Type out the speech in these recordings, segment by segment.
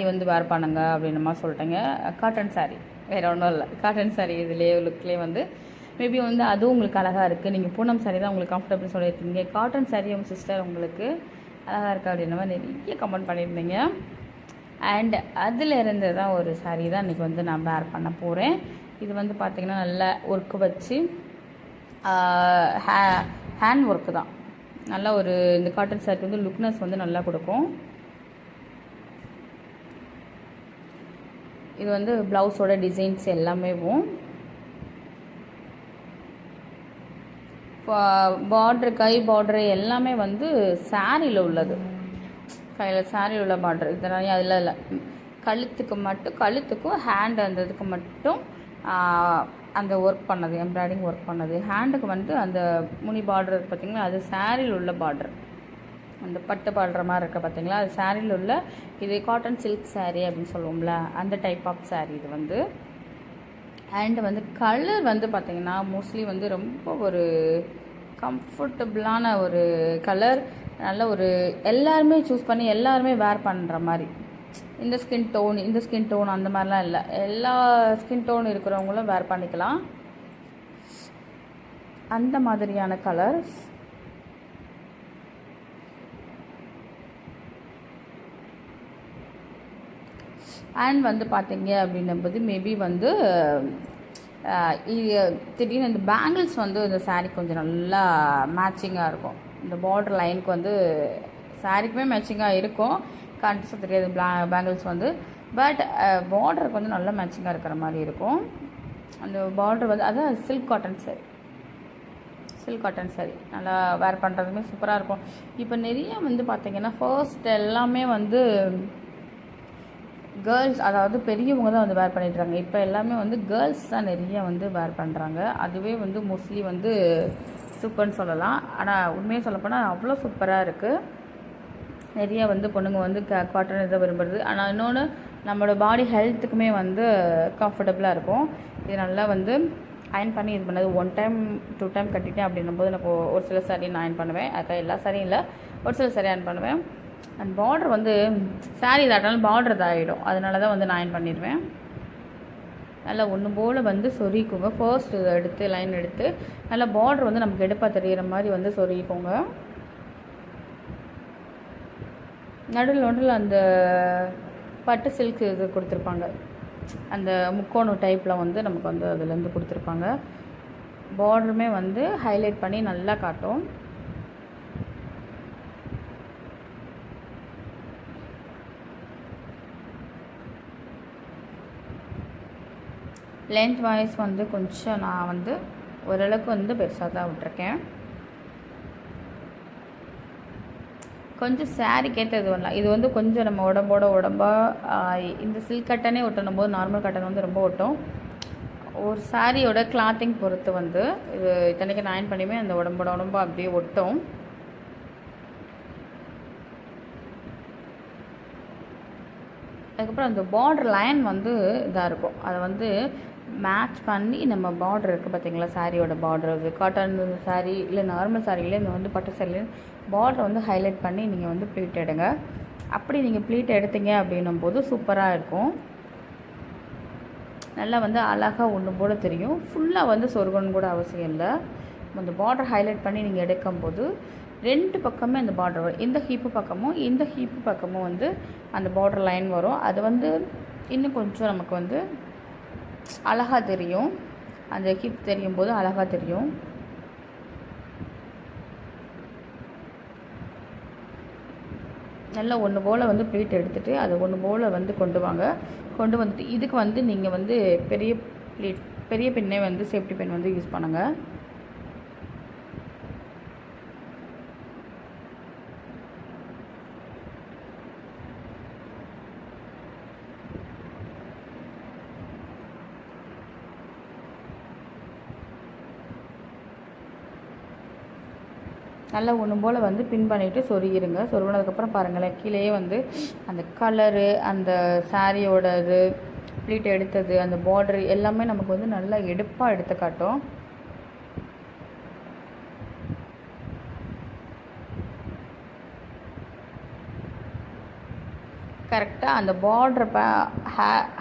வந்து வேர் பண்ணுங்க அப்படின்ற மாதிரி சொல்லிட்டேங்க. காட்டன் சாரீ வேறு ஒன்றும் இல்லை, காட்டன் சாரீ இதுலேயே லுக்லேயே வந்து மேபி வந்து அதுவும் உங்களுக்கு அழகாக இருக்குது. நீங்கள் பூனம் சாரீ தான் உங்களுக்கு கம்ஃபர்டபுள் சொல்லியிருக்கீங்க, காட்டன் சாரீ உங்கள் சிஸ்டர் உங்களுக்கு அழகாக இருக்கா அப்படின்ற மாதிரி நிறைய கமெண்ட் பண்ணியிருந்தீங்க. அண்ட் அதில் இருந்து தான் ஒரு சாரீ தான் இன்றைக்கி வந்து நான் வேர் பண்ண போகிறேன். இது வந்து பார்த்திங்கன்னா நல்லா ஒர்க்கு வச்சு ஹேண்ட் ஒர்க்கு தான். நல்லா ஒரு இந்த காட்டன் சாரீ வந்து லுக்னஸ் வந்து நல்லா கொடுக்கும். இது வந்து ப்ளவுஸோட டிசைன்ஸ் எல்லாமே பார்ட்ரு, கை பார்ட்ரு எல்லாமே வந்து சாரியில் உள்ளது. கையில் சாரியில் உள்ள பார்ட்ரு இதெல்லாம் அதில் இல்லை. கழுத்துக்கும் ஹேண்ட் அந்த இதுக்கு மட்டும் அந்த ஒர்க் பண்ணது, எம்ப்ராய்டிங் ஒர்க் பண்ணது. ஹேண்டுக்கு வந்து அந்த முனி பார்டர் பார்த்திங்களா, அது சாரியில் உள்ள பார்டர், அந்த பட்டு பாடுற மாதிரி இருக்க பார்த்திங்களா, அது சாரியில் உள்ள. இது காட்டன் சில்க் சாரீ அப்படின்னு சொல்லுவோம்ல, அந்த டைப் ஆஃப் சாரீ இது வந்து. அண்ட் வந்து கலர் வந்து பார்த்திங்கன்னா மோஸ்ட்லி வந்து ரொம்ப ஒரு கம்ஃபர்டபுளான ஒரு கலர். நல்ல ஒரு எல்லாருமே சூஸ் பண்ணி எல்லாருமே வேர் பண்ணுற மாதிரி. இந்த ஸ்கின் டோன் அந்த மாதிரிலாம் இல்லை, எல்லா ஸ்கின் டோன் இருக்கிறவங்களும் வேர் பண்ணிக்கலாம். அந்த மாதிரியான கலர்ஸ். அண்ட் வந்து பார்த்தீங்க அப்படின்னும்போது மேபி வந்து திடீர்னு இந்த பேங்கிள்ஸ் வந்து இந்த சாரீ கொஞ்சம் நல்லா மேட்சிங்காக இருக்கும். இந்த பார்டர் லைனுக்கு வந்து சாரீக்குமே மேட்சிங்காக இருக்கும், கண்டிப்பாக தெரியாது பேங்கிள்ஸ் வந்து. பட் பார்டருக்கு வந்து நல்லா மேட்சிங்காக இருக்கிற மாதிரி இருக்கும். அந்த பார்டர் வந்து அதான் சில்க் காட்டன் சாரீ நல்லா வேர் பண்ணுறதுமே சூப்பராக இருக்கும். இப்போ நிறைய வந்து பார்த்திங்கன்னா ஃபர்ஸ்ட் எல்லாமே வந்து கேர்ள்ஸ், அதாவது பெரியவங்க தான் வந்து வேர் பண்ணிட்டுருக்காங்க. இப்போ எல்லாமே வந்து கேர்ள்ஸ் தான் நிறைய வந்து வேர் பண்ணுறாங்க. அதுவே வந்து மோஸ்ட்லி வந்து சூப்பர்னு சொல்லலாம். ஆனால் உண்மையாக சொல்லப்போனால் அவ்வளோ சூப்பராக இருக்குது. நிறைய வந்து பொண்ணுங்க வந்து காட்டன் இதை விரும்புறது. ஆனால் இன்னொன்று நம்மளோட பாடி ஹெல்த்துக்குமே வந்து கம்ஃபர்டபுளாக இருக்கும். இது நல்லா வந்து அயன் பண்ணி இது பண்ணது 1 டைம் 2 டைம் கட்டிட்டேன் அப்படின்னும் போது எனக்கு ஒரு சில சாரீ நான் அயன் பண்ணுவேன். அதுக்காக எல்லா சாரியும் இல்லை, ஒரு சில சாரீ அயன் பண்ணுவேன். அந்த பார்டர் வந்து சாரீ இதாட்டாலும் பார்டர் இதாகிடும், அதனால தான் வந்து நான் அயன் பண்ணிடுவேன். நல்லா ஒன்று போல் வந்து சொருகிக்கோங்க. ஃபர்ஸ்ட் எடுத்து லைன் எடுத்து நல்லா பார்டர் வந்து நமக்கு எடுப்பாக தெரிகிற மாதிரி வந்து சொருகிக்கோங்க. நடுவில் அந்த பட்டு சில்க் இது கொடுத்துருப்பாங்க, அந்த முக்கோணம் டைப்பில் வந்து நமக்கு வந்து அதுலேருந்து கொடுத்துருப்பாங்க. பார்டருமே வந்து ஹைலைட் பண்ணி நல்லா காட்டும். லென்த் வாய்ஸ் வந்து கொஞ்சம் நான் வந்து ஓரளவுக்கு வந்து பெருசாக தான் விட்டுருக்கேன். கொஞ்சம் சாரீக்கேற்ற இது வரலாம். இது வந்து கொஞ்சம் நம்ம உடம்பாக இந்த சில்க் கட்டனே ஒட்டணும் போது நார்மல் கட்டன் வந்து ரொம்ப ஒட்டும். ஒரு சாரியோட கிளாத்திங் பொறுத்து வந்து இது இத்தனைக்கு நான் அயன் பண்ணியுமே அந்த உடம்பாக அப்படியே ஒட்டும். அதுக்கப்புறம் அந்த பார்டர் லைன் வந்து இதாக இருக்கும், அதை வந்து மேட்ச் பண்ணி நம்ம பார்டர் இருக்குது பார்த்திங்களா, சாரியோட பார்டர் அது காட்டன் சாரீ இல்லை நார்மல் சாரியில் இந்த வந்து பட்டு சாரியில் பார்டர் வந்து ஹைலைட் பண்ணி நீங்கள் வந்து ப்ளீட் எடுங்க. அப்படி நீங்கள் ப்ளீட் எடுத்தீங்க அப்படின்னும் போது சூப்பராக இருக்கும். நல்லா வந்து அழகாக ஒன்று போல் தெரியும். ஃபுல்லாக வந்து சொருகணும் கூட அவசியம் இல்லை. அந்த பார்டர் ஹைலைட் பண்ணி நீங்கள் எடுக்கும்போது 2 பக்கமே அந்த பார்டர் வரும். இந்த ஹீப்பு பக்கமும் வந்து அந்த பார்டர் லைன் வரும். அது வந்து இன்னும் கொஞ்சம் நமக்கு வந்து அழகாக தெரியும். அந்த ஹிப் தெரியும் போது அழகாக தெரியும். நல்லா ஒன்று போல் வந்து ப்ளீட் எடுத்துகிட்டு அதை ஒன்று போல் வந்து கொண்டு வந்துட்டு இதுக்கு வந்து நீங்கள் வந்து பெரிய பின்னே வந்து சேஃப்டி பின் வந்து யூஸ் பண்ணுங்கள். நல்லா ஒன்று போல் வந்து பின் பண்ணிவிட்டு சொருகிருங்க. சொருகினதுக்கப்புறம் பாருங்களேன், கீழேயே வந்து அந்த கலரு, அந்த சாரியோட இது ப்ளீட் எடுத்தது, அந்த பார்டரு எல்லாமே நமக்கு வந்து நல்லா எடுப்பாக எடுத்து காட்டும். கரெக்டாக அந்த பார்டரை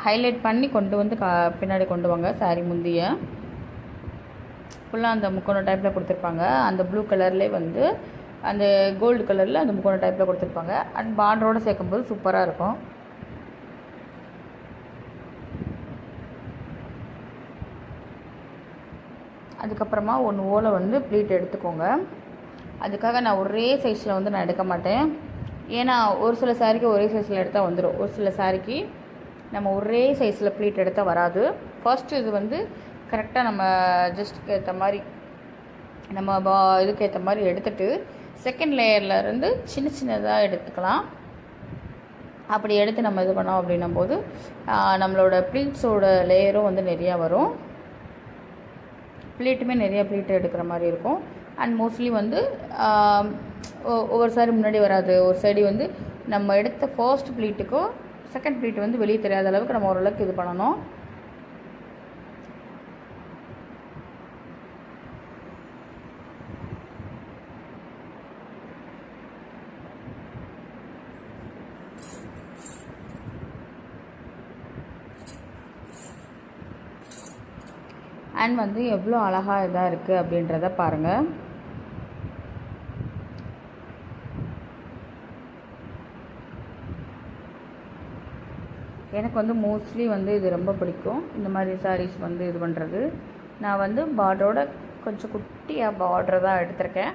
ஹைலைட் பண்ணி கொண்டு வந்து பின்னாடி கொண்டு வாங்க. சாரி முந்திய ஃபுல்லாக அந்த முக்கோணம் டைப்பில் கொடுத்துருப்பாங்க. அந்த ப்ளூ கலர்லேயே வந்து அந்த கோல்டு கலரில் அந்த முக்கோணம் டைப்பில் கொடுத்துருப்பாங்க. அண்ட் பார்டரோடு சேர்க்கும்போது சூப்பராக இருக்கும். அதுக்கப்புறமா ஒன்று ஓலை வந்து ப்ளீட் எடுத்துக்கோங்க. அதுக்காக நான் ஒரே சைஸில் வந்து நான் எடுக்க மாட்டேன். ஏன்னா ஒரு சில சாரிக்கு ஒரே சைஸில் எடுத்தால் வந்துடும், ஒரு சில சாரிக்கு நம்ம ஒரே சைஸில் ப்ளீட் எடுத்தால் வராது. ஃபர்ஸ்ட்டு இது வந்து கரெக்டாக நம்ம ஜஸ்ட்டுக்கு ஏற்ற மாதிரி நம்ம இதுக்கு ஏற்ற மாதிரி எடுத்துகிட்டு செகண்ட் லேயரில் இருந்து சின்ன சின்னதாக எடுத்துக்கலாம். அப்படி எடுத்து நம்ம இது பண்ணோம் அப்படின்னும் போது நம்மளோட ப்ளீட்ஸோட லேயரும் வந்து நிறையா வரும். ப்ளீட்டுமே நிறைய ப்ளீட் எடுக்கிற மாதிரி இருக்கும். அண்ட் மோஸ்ட்லி வந்து ஒவ்வொரு சாரி முன்னாடி வராது. ஒரு சைடு வந்து நம்ம எடுத்த ஃபர்ஸ்ட் ப்ளீட்டுக்கும் செகண்ட் ப்ளீட் வந்து வெளியே தெரியாத அளவுக்கு நம்ம ஓரளவுக்கு இது பண்ணணும். அண்ட் வந்து எவ்வளோ அழகாக இதாக இருக்குது அப்படின்றத பாருங்கள். எனக்கு வந்து மோஸ்ட்லி வந்து இது ரொம்ப பிடிக்கும், இந்த மாதிரி சாரீஸ் வந்து இது பண்ணுறது. நான் வந்து பார்டரோட கொஞ்சம் குட்டியாக பார்டர் தான் எடுத்திருக்கேன்.